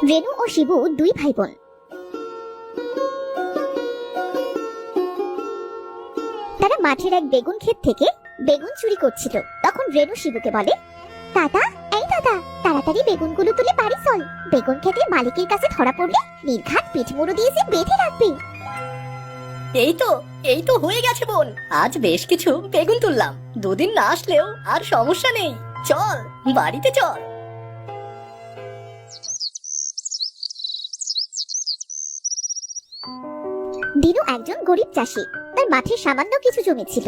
রেনু ও শিবু দুই ভাই বোন। তারা মাঠের এক বেগুন ক্ষেত থেকে বেগুন চুরি করছিল। তখন রেনু শিবুকে বলে, দাদা, এই দাদা, তাড়াতাড়ি বেগুনগুলো তুলে বাড়ি চল। বেগুন ক্ষেতের মালিকের কাছে ধরা পড়লে নির্ঘাত পিঠমুড়ো দিয়ে যে বেঁধে রাখবে। এই তো হয়ে গেছে বোন, আজ বেশ কিছু বেগুন তুললাম। দুদিন না আসলেও আর সমস্যা নেই, চল বাড়িতে চল। দিনু একজন গরিব চাষি। তার মাঠে সামান্য কিছু জমি ছিল।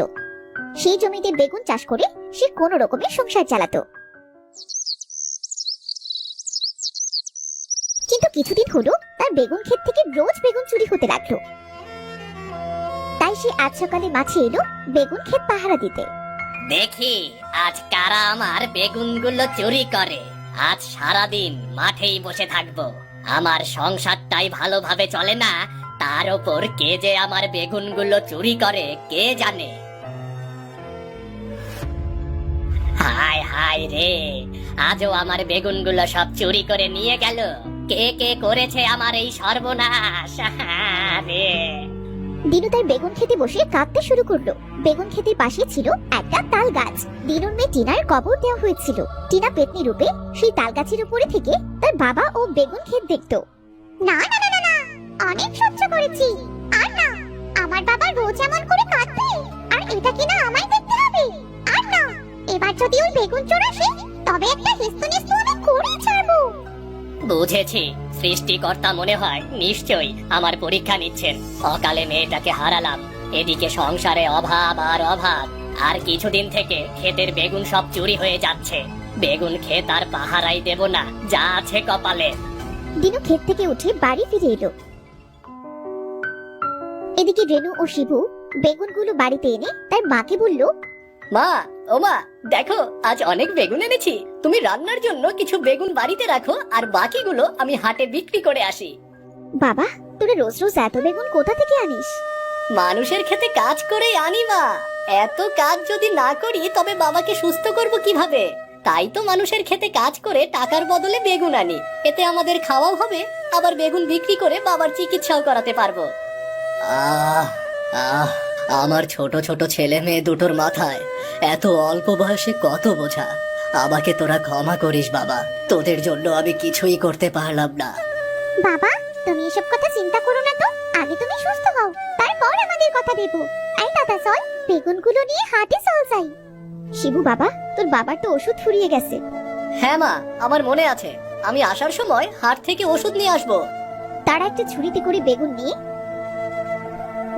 সেই জমিতে বেগুন চাষ করে সে কোনো রকমের সংসার চালাতো। কিন্তু কিছুদিন হলো তার বেগুন ক্ষেত থেকে রোজ বেগুন চুরি হতে লাগলো। তাই সে আজ সকালে মাঠে এলো বেগুন ক্ষেত পাহারা দিতে। দেখি আজ কারা আমার বেগুনগুলো চুরি করে। আজ সারাদিন মাঠেই বসে থাকবো। আমার সংসারটাই ভালোভাবে চলে না, তার উপর কে যে আমার বেগুনগুলো চুরি করে কে জানে। হায় হায় রে, আজও আমার বেগুনগুলো সব চুরি করে নিয়ে গেল। কে কে করেছে আমার এই সর্বনাশ রে। দিনু তার বেগুন খেতে বসে কাঁদতে শুরু করলো। বেগুন খেতের পাশে ছিল একটা তাল গাছ। দিনুর মেয়ে টিনার কবর দেওয়া হয়েছিল। টিনা পেতনি রূপে সেই তাল গাছের উপরে থেকে তার বাবা ও বেগুন ক্ষেত দেখতো। না না না না না, অনেক সহ্য করেছি, আর না। আমার বাবা রোজ এমন করে কাঁদবে, আর এটা কিনা আমায় দেখতে হবে? আর না, এবার যদি ওই বেগুন চোর আসে তবে একটা হিস্তুনিস্তু আমি করেই ছাড়বো। বুঝেছি, সৃষ্টিকর্তা মনে হয় নিশ্চয়ই আমার পরীক্ষা নিচ্ছেন। অকালে মেয়েটাকে হারালাম, এদিকে সংসারে অভাব আর অভাব। আর কিছুদিন থেকে ক্ষেতের বেগুন সব চুরি হয়ে যাচ্ছে। বেগুন ক্ষেত আর পাহারাই দেব না, যা আছে কপালে। দিনু ক্ষেত থেকে উঠে বাড়ি ফিরে এলো। এদিকে রেনু ও শিবু বেগুনগুলো বাড়িতে এনে তার মাকে বলল, মা, ও মা, দেখো আজ অনেক বেগুন এনেছি। তুমি রান্নার জন্য কিছু বেগুন বাড়িতে রাখো, আর বাকিগুলো আমি হাটে বিক্রি করে আসি। বাবা, তোরা রোজ রোজ এত বেগুন কোথা থেকে আনিস? মানুষের খেতে কাজ করে আনি মা। এত কাজ যদি না করি তবে বাবাকে সুস্থ করব কিভাবে? তাই তো মানুষের খেতে কাজ করে টাকার বদলে বেগুন আনি। এতে আমাদের খাওয়াও হবে, আবার বেগুন বিক্রি করে বাবার চিকিৎসাও করাতে পারবো। আহ আহ আমার ছোট ছোট ছেলে মেয়ে দুটোর মাথায় এত অল্প বয়সে কত বোঝা। আমাকে তোরা ক্ষমা করিস বাবা, তোদের জন্য আমি কিছুই করতে পারলাম না। বাবা, তুমি এসব কথা চিন্তা করো না তো। আগে তুমি সুস্থ হও, তারপর আমাদের কথা দেবো। এই দাদা, চল বেগুনগুলো নিয়ে হাটে চল যাই। শিবু বাবা, তোর বাবার তো ওষুধ ফুরিয়ে গেছে। হ্যাঁ মা, আমার মনে আছে। আমি আসার সময় হাট থেকে ওষুধ নিয়ে আসবো। তারা একটা ঝুড়িতে করে বেগুন নিয়ে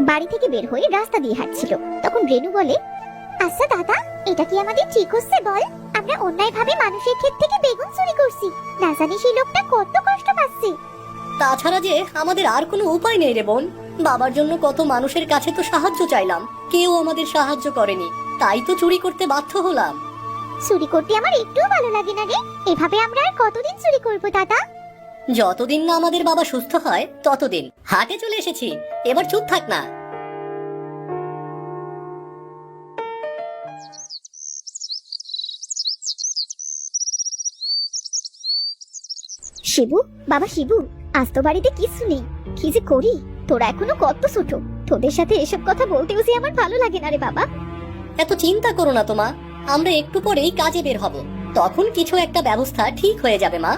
বাড়ি থেকে বের হয়ে রাস্তা দিয়ে হাঁটছিল। তখন রেনু বলে, আচ্ছা দাদা, এটা কি আমাদের ঠিক হচ্ছে বল? আমরা অন্যায়ভাবে মানুষের ক্ষেত থেকে বেগুন চুরি করছি। না জানি সেই লোকটা কত কষ্ট পাচ্ছে। তাছাড়া যে আমাদের আর কোনো উপায় নেই রে বোন। বাবার জন্য কত মানুষের কাছে তো সাহায্য চাইলাম, কেউ আমাদের সাহায্য করেনি। তাই তো চুরি করতে বাধ্য হলাম। চুরি করতে আমার একটুও ভালো লাগে না রে। এভাবে আমরা আর কতদিন চুরি করব দাদা? যতদিন না আমাদের বাবা সুস্থ হয় ততদিন। হাটে চলে এসেছি, এবার চুপ থাক না। শিবু, বাবা শিবু, আজ তো বাড়িতে কিছু নেই। কি যে করি? তোরা এখনো কত ছোট, তোদের সাথে এসব কথা বলতেও যে আমার ভালো লাগে না রে বাবা। এত চিন্তা করো না তো মা, আমরা একটু পরেই কাজে বের হব। তখন কিছু একটা ব্যবস্থা ঠিক হয়ে যাবে মা।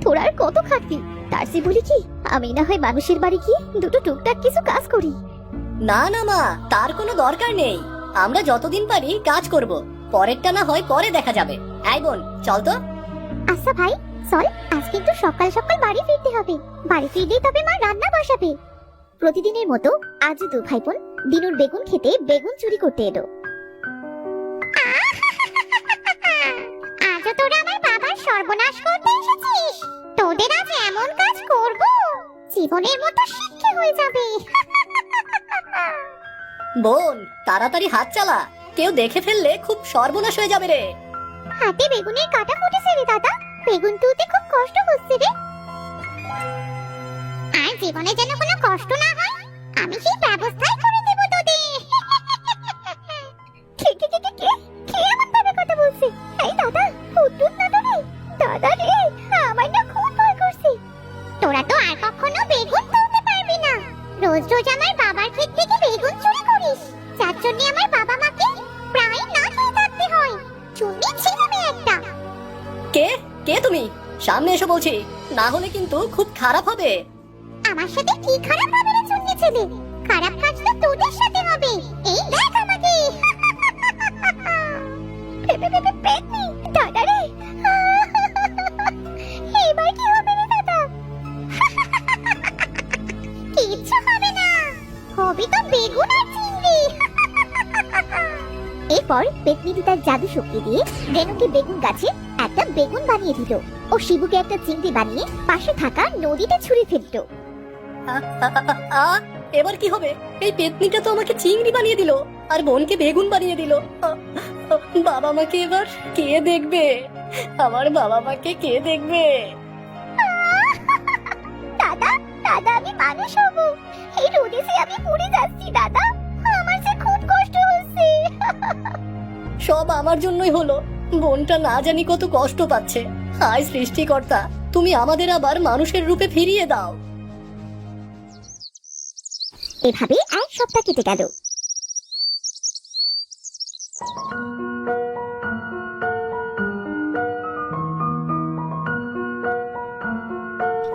তোরা আর কত খাটবি? তার চেয়ে বলি কি, আমি না হয় মানুষের বাড়ি গিয়ে দুটো টুকটাক কিছু কাজ করি। না না মা, তার কোনো দরকার নেই। আমরা যতদিন পারি কাজ করব, পরেরটা না হয় পরে দেখা যাবে। এই বোন, চল তো। আচ্ছা ভাই, চল। আজ কিন্তু সকাল সকাল বাড়ি ফিরতে হবে। বাড়ি ফিরলেই তবে মা রান্না বসাবে। প্রতিদিনের মতো আজ দু ভাই বোন দিনুর বেগুন খেতে বেগুন চুরি করতে এলো। আজও তোরা আমার বাবার সর্বনাশ করতে এসেছিস? তোদের আজ এমন কাজ করব, জীবনের মতো শিক্ষা হয়ে যাবে। বোন, তাড়াতাড়ি হাত চালা, কেউ দেখে ফেললে খুব সর্বনাশ হয়ে যাবে রে। হাতে বেগুনের কাঁটা ফুটেছে রে দাদা। বেগুন তুলতে খুব কষ্ট হচ্ছে রে। আর জীবনে যেন কোনো কষ্ট না হয়, আমি সেই ব্যবস্থাই করে দেব তোদের। কে কে কে কে কে কে এমন ভাবে কথা বলছে? এই দাদা, ভূত না তো রে? দাদা রে, আমার না খুব ভয় করছে। তোরা তো আর কখনো বেগুন তুলতে পারবি না। রোজ রোজ আমার বাবার ক্ষেত থেকে বেগুন চুরি করিস, যার জন্য আমার বাবা মাকে প্রায় না খেয়ে থাকতে হয়। চুনি ছিলি মেয়ে একটা। কে কে তুমি? সামনে এসো বলছি, না হলে কিন্তু খুব খারাপ হবে। আমার সাথে কি খারাপ হবে রে চুন্নি ছেলে? খারাপ কাজ তো তোদের সাথে হবে। এই দেখ আমাকে। পেতনি, দাদা রে। এবার কি হবে রে দাদা? কিচ্ছু হবে না, হবে তো বেগুন আর চিংড়ি। এরপর পেতনিটি তার জাদু শক্তি দিয়ে রেনুকে বেগুন গাছে একটা বেগুন বানিয়ে দিল ও শিবুকে একটা চিংড়ি বানিয়ে পাশে থাকা নদীতে ছুঁড়ে ফেললো। এবার কি হবে? এই পেতনিটা তো আমাকে চিংড়ি বানিয়ে দিল আর বোনকে বেগুন বানিয়ে দিল। বাবা মাকে এবার কে দেখবে? আমার বাবা মাকে কে দেখবে? দাদা, দাদা আমি মানুষ হব। এই রোদে সে আমি পুড়ে যাচ্ছি দাদা, আমার যে খুব কষ্ট হচ্ছে। সব আমার জন্যই হলো। বোনটা না জানি কত কষ্ট পাচ্ছে। হায় সৃষ্টিকর্তা, তুমি আমাদের আবার মানুষের রূপে ফিরিয়ে দাও। এভাবে এক সপ্তাহ কেটে গেল।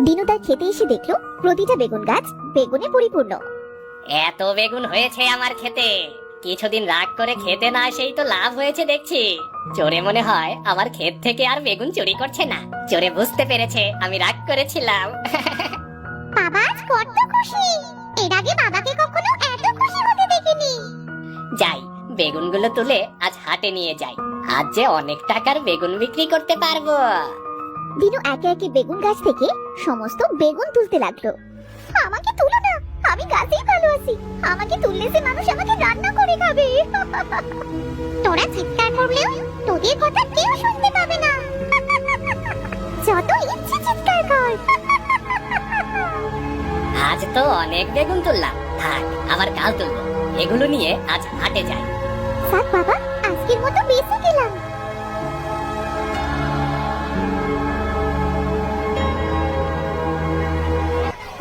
দিনু তার খেতে এসে দেখলো প্রতিটা বেগুন গাছ বেগুনে পরিপূর্ণ। এত বেগুন হয়েছে আমার খেতে, কিছুদিন রাগ করে খেতে না সেই তো লাভ হয়েছে দেখছি। চোরে মনে হয় আমার ক্ষেত থেকে আর বেগুন চুরি করছে না। চোরে বুঝতে পেরেছে আমি রাগ করেছিলাম। বাবা আজ কত খুশি, এর আগে বাবাকে কখনো এত খুশি হতে দেখিনি। যাই, বেগুনগুলো তুলে আজ হাটে নিয়ে যাই। আজ যে অনেক টাকার বেগুন বিক্রি করতে পারবো। দিনু একে একে বেগুন গাছ থেকে সমস্ত বেগুন তুলতে লাগলো। আমাকে তুলো না, আমি গাছেই ভালো আছি। আমাকে তুললে যে মানুষ আমাকে রান্না করে খাবে। তোরা চিৎকার করলেও তোদের কথা কেউ শুনতে পাবে না। যত ইচ্ছে চিৎকার কর। আজ তো অনেক বেগুন তুললাম, থাক আবার কাল তুলবো। এগুলো নিয়ে আজ হাটে যাই। থাক বাবা, আজকের মতো বেঁচে গেলাম।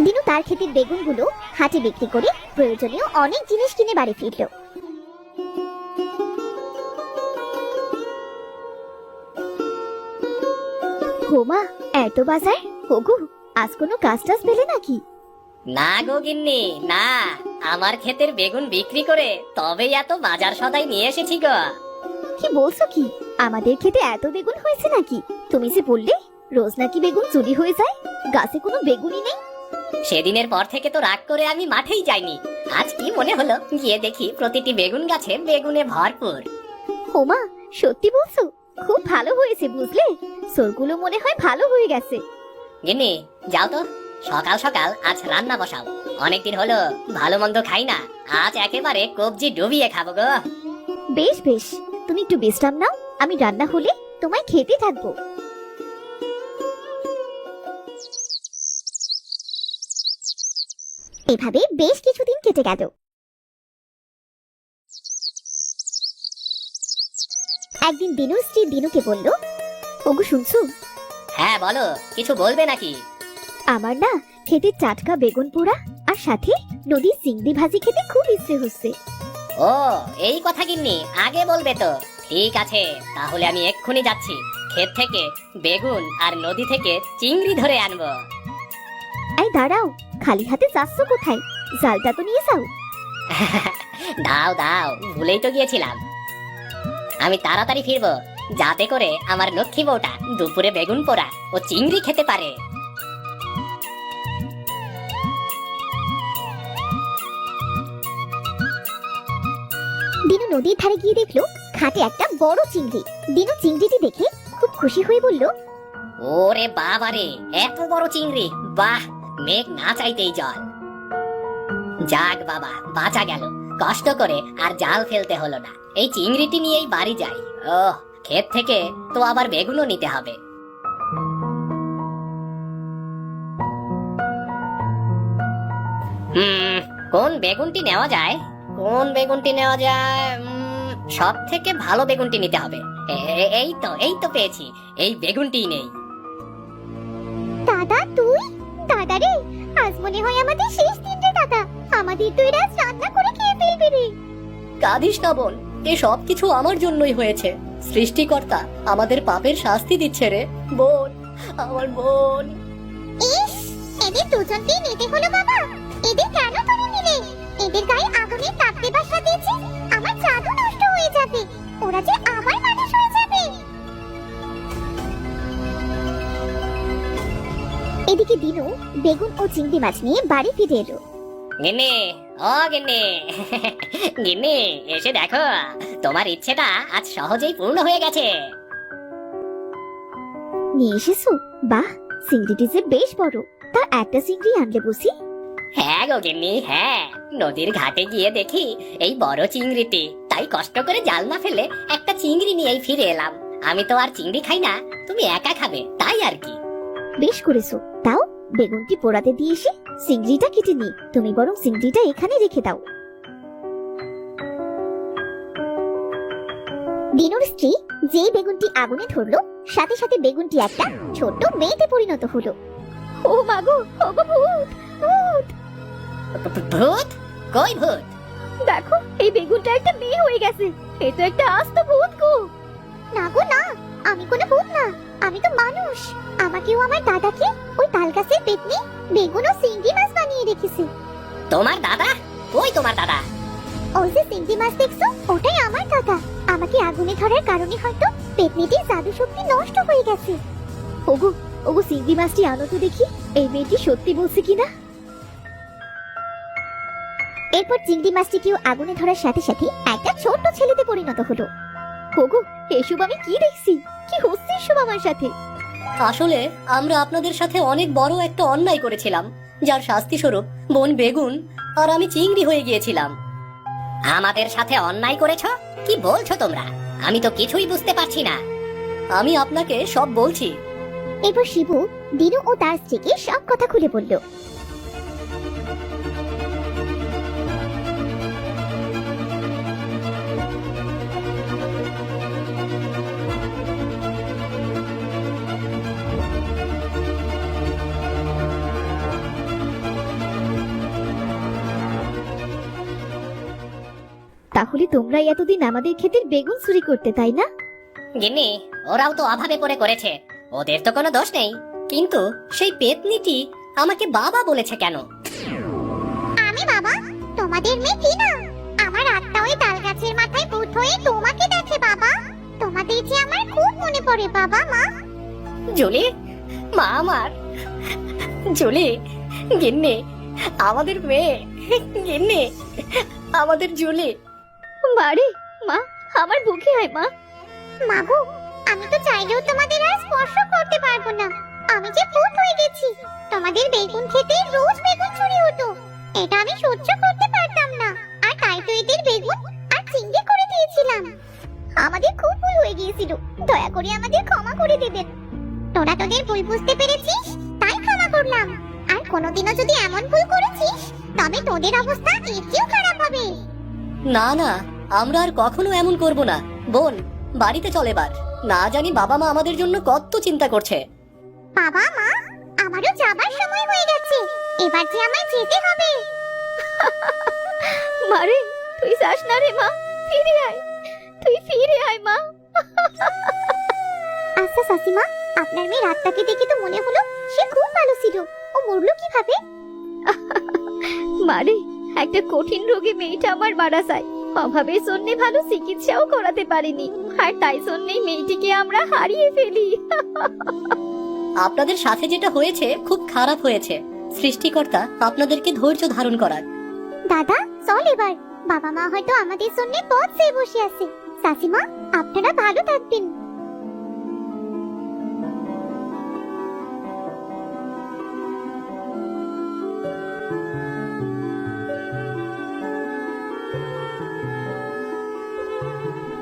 দিনু তার ক্ষেতের বেগুনগুলো হাটে বিক্রি করে প্রয়োজনীয় অনেক জিনিস কিনে বাড়ি ফিরল। হোমা, এত বাজার? ওগো, আজ কোনো কাজ টাজ পেলে নাকি? না গো গিন্নি, না। আমার ক্ষেতের বেগুন বিক্রি করে তবেই এত বাজার সদাই নিয়ে এসেছি গো। কি বলছো কি? আমাদের ক্ষেতে এত বেগুন হয়েছে নাকি? তুমি যে বললে রোজ নাকি বেগুন চুরি হয়ে যায়, গাছে কোনো বেগুনই নেই। সেদিনের পর থেকে তো রাগ করে আমি মাঠেই যাইনি। আজ কি মনে হলো গিয়ে দেখি প্রতিটি বেগুন গাছে বেগুনে ভরপুর। হোমা, সত্যি বলছো? খুব ভালো হয়েছে বুঝলে, সোরগুলো মনে হয় ভালো হয়ে গেছে। গিন্নি, যাও তো, সকাল সকাল আজ রান্না বসাও। অনেকদিন হলো ভালো মন্দ খাই না, আজ একেবারে কবজি ডুবিয়ে খাবো গো। বেশ বেশ, তুমি একটু বিশ্রাম নাও, আমি রান্না হলে তোমায় খেতে থাকবো। এভাবে বেশ কিছুদিন কেটে গেল। একদিন দিনুর স্ত্রী দিনুকে বলল, ওগো শুনছো? হ্যাঁ বলো, কিছু বলবে নাকি? আমার না খেতে টাটকা বেগুন পোড়া আর সাথে নদীর চিংড়ি ভাজি খেতে খুব ইচ্ছে হচ্ছে। ও এই কথা গিন্নি, আগে বলবে তো। ঠিক আছে, তাহলে আমি এক্ষুনি যাচ্ছি। ক্ষেত থেকে বেগুন আর নদী থেকে চিংড়ি ধরে আনবো। এই দাঁড়াও, খালি হাতে যাচ্ছ কোথায়? জালটা তো নিয়ে যাও। দাও দাও, ভুলেই তো গিয়েছিলাম। আমি তাড়াতাড়ি ফিরবো, যাতে করে আমার লক্ষ্মী বউটা দুপুরে বেগুন পোড়া ও চিংড়ি খেতে পারে। দিনু নদীর ধারে গিয়ে দেখলো ঘাটে একটা বড় চিংড়ি। দিনু চিংড়িটি দেখে খুব খুশি হয়ে বলল, ওরে বাবারে, এত বড় চিংড়ি! বাহ, মেঘ না চাইতেই জল। যাক বাবা, বাঁচা গেল। কষ্ট করে আর জাল ফেলতে হলো না। এই চিংড়িটি নিয়েই বাড়ি যাই। ওহ, ক্ষেত থেকে তো আবার বেগুনও নিতে হবে। কোন বেগুনটি নেওয়া যায়? কোন বেগুনটি নেওয়া যায়? সব থেকে ভালো বেগুনটি নিতে হবে। এই তো পেয়েছি। এই বেগুনটি নেই। দাদা তুই? দাদা রে, আজ মনে হয় আমাদের শেষ দিন রে দাদা। আমাদের তো এরা আজ রান্না করে খেয়ে ফেলবে রে। কাঁদিস না বোন, এ সব কিছু আমার জন্যই হয়েছে। সৃষ্টিকর্তা আমাদের পাপের শাস্তি দিচ্ছে রে বোন, আমার বোন। ইস, এদের দুজনকেই নিতে হলো বাবা। এদের কেন তুমি নিলে? এদের গায়ে আগুনের তাপ দেবার সাথেছি আমার জাদু নষ্ট হয়ে যাবে। ওরা যে আমার মানুষ হয়ে যাবে। এদিকে দিনু বেগুন ও চিংড়ি মাছ নিয়ে বাড়ি ফিরে এলো। গিন্নি, ও গিন্নি, গিন্নি এসে দেখো, তোমার ইচ্ছেটা আজ সহজেই পূর্ণ হয়ে গেছে। নিয়ে এসেছো? বাহ, চিংড়িটি যে বেশ বড়। তা একটা চিংড়ি আনলে বুঝি? হ্যাঁ গো গিন্নি, হ্যাঁ। নদীর ঘাটে গিয়ে দেখি এই বড় চিংড়িটি, তাই কষ্ট করে জাল না ফেলে একটা চিংড়ি নিয়েই ফিরে এলাম। আমি তো আর চিংড়ি খাই না, তুমি একা খাবে তাই আর কি। বেশ করেছো। তাও বেগুনটি পোড়াতে দিয়ে এসে চিংড়িটা কেটে নি। তুমি বরং চিংড়িটা এখানে রেখে দাও। দিনুর স্ত্রী যেই বেগুনটি আগুনে ধরলো, সাথে সাথে বেগুনটি একটা ছোট্ট মেয়েতে পরিণত হলো। ও মাগো, ওগো ভূত, ভূত! ভূত? কই ভূত? দেখো, এই বেগুনটা একটা মেয়ে হয়ে গেছে। এ তো একটা আস্ত ভূত গো। না গো না, আমি কোনো ভূত না, আমি তো মানুষ। আমাকেও আমার দাদাকে ওই তাল গাছের পেতনি বেগুন ও চিংড়ি মাছ বানিয়ে রেখেছে। তোমার দাদা? কই তোমার দাদা? ওই যে চিংড়ি মাছ দেখছো, ওটাই আমার দাদা। আমাকে আগুনে ধরার কারণে হয়তো পেতনিটির জাদু শক্তি নষ্ট হয়ে গেছে। ওগো, ওগো চিংড়ি মাছটি আনো তো দেখি, এই মেয়েটি সত্যি বলছে কিনা। এরপর চিংড়ি মাছটিকেও আগুনে ধরার সাথে সাথে একটা ছোট্ট ছেলেতে পরিণত হলো। ওগো, এসব আমি কি দেখছি? কি হচ্ছে এসব আমার সাথে? আসলে আমরা আপনাদের সাথে অনেক বড় একটা অন্যায় করেছিলাম, যার শাস্তি স্বরূপ বোন বেগুন আর আমি চিংড়ি হয়ে গিয়েছিলাম। আমাদের সাথে অন্যায় করেছো? কি বলছো তোমরা? আমি তো কিছুই বুঝতে পারছি না। আমি আপনাকে সব বলছি। এরপর শিবু দিনু ও তার স্ত্রীকে সব কথা খুলে বলল। তাহলে তোমরাই এতদিন আমাদের ক্ষেতের বেগুন চুরি করতে, তাই না? গিন্নি, ওরাও তো অভাবে পড়ে করেছে, ওদের তো কোনো দোষ নেই। কিন্তু সেই পেতনিটি আমাকে বাবা বলেছে কেন? আমি বাবা? তোমাদের মেয়ে কি না? আমার আত্মা ওই তাল গাছের মাথায় ভূত হয়ে তোমাকে দেখে বাবা। তোমাদের যে আমার খুব মনে পড়ে বাবা। মা, জুলি, মা আমার জুলি, গিন্নি আমাদের মেয়ে, গিন্নি আমাদের জুলি। মারে মা, আমার বুকে আয় মা। মাগো, আমি তো চাইলেও তোমাদের আর স্পর্শ করতে পারবো না। আমি যে ভূত হয়ে গেছি। তোমাদের বেগুন খেতে রোজ বেগুন চুরি হতো, এটা আমি সহ্য করতে পারতাম না। আর তাই তো এদের বেগুন আর চিংড়ি করে দিয়েছিলাম। আমাদের খুব ভুল হয়ে গিয়েছিল, দয়া করে আমাদের ক্ষমা করে দেবেন। তোরা তোদের ভুল বুঝতে পেরেছিস, তাই ক্ষমা করলাম। আর কোনোদিনও যদি এমন ভুল করেছিস, তবে তোদের অবস্থা এর চেয়েও খারাপ হবে। না না, আমরা আর কখনো এমন করব না। বোন, বাড়িতে চল এবার। না জানি বাবা মা আমাদের জন্য কত চিন্তা করছে। বাবা মা, আমারও যাবার সময় হয়ে গেছে, এবার যে আমায় যেতে হবে। মারে, তুই যাস না রে মা, ফিরে আয়, তুই ফিরে আয় মা। আচ্ছা শাশুমা, আপনার মেয়ে রাতটাকে দেখে তো মনে হলো সে খুব ভালো ছিল। ও মরলো কিভাবে? মারে, একটা কঠিন রোগে মেয়েটা আমার মারা যায়। অভাবের জন্য ভালো চিকিৎসাও করাতে পারিনি, আর তাই জন্যই মেয়েটিকে আমরা হারিয়ে ফেলি। আপনাদের সাথে যেটা হয়েছে খুব খারাপ হয়েছে। সৃষ্টিকর্তা আপনাদেরকে ধৈর্য ধারণ করার। দাদা চল এবার, বাবা মা হয়তো আমাদের জন্য পথ চেয়ে বসে আছে। শাশুমা, আপনারা ভালো থাকবেন।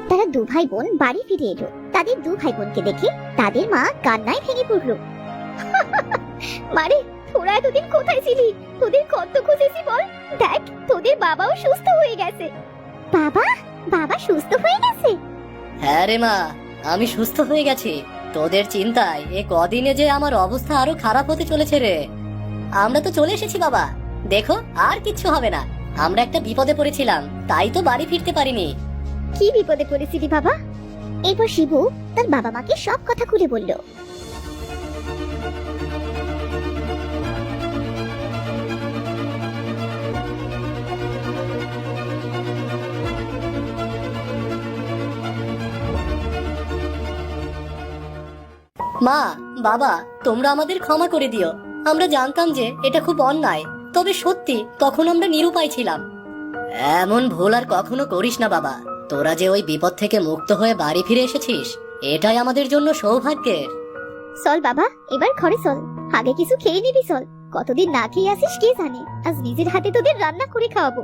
তারা দু ভাই বোন বাড়ি ফিরে এলো। তাদের দু ভাই বোনকে দেখে তাদের মা কান্নায় ভেঙে পড়লো। মারে, তোরা এতদিন কোথায় ছিলি? তোদের কত খুঁজেছি বল। দেখ, তোদের বাবাও সুস্থ হয়ে গেছে। বাবা? বাবা সুস্থ হয়ে গেছে? হ্যাঁ রে মা, আমি সুস্থ হয়ে গেছি। তোদের চিন্তায় এ কদিনে যে আমার অবস্থা আরো খারাপ হতে চলেছে রে। আমরা তো চলে এসেছি বাবা। দেখো, আর কিচ্ছু হবে না। আমরা একটা বিপদে পড়েছিলাম, তাই তো বাড়ি ফিরতে পারিনি। কি বিপদে পড়েছিলি বাবা? এরপর শিবু তার বাবা মাকে সব কথা খুলে বলল। মা, বাবা, তোমরা আমাদের ক্ষমা করে দিও। আমরা জানতাম যে এটা খুব অন্যায়, তবে সত্যি তখন আমরা নিরুপায় ছিলাম। এমন ভুল আর কখনো করিস না বাবা। তোরা যে ওই বিপদ থেকে মুক্ত হয়ে বাড়ি ফিরে এসেছিস, এটাই আমাদের জন্য সৌভাগ্যের। চল বাবা, এবার ঘরে চল। আগে কিছু খেয়ে নিবি চল। কতদিন না খেয়ে আসিস কে জানে, আজ নিজের হাতে তোদের রান্না করে খাওয়াবো।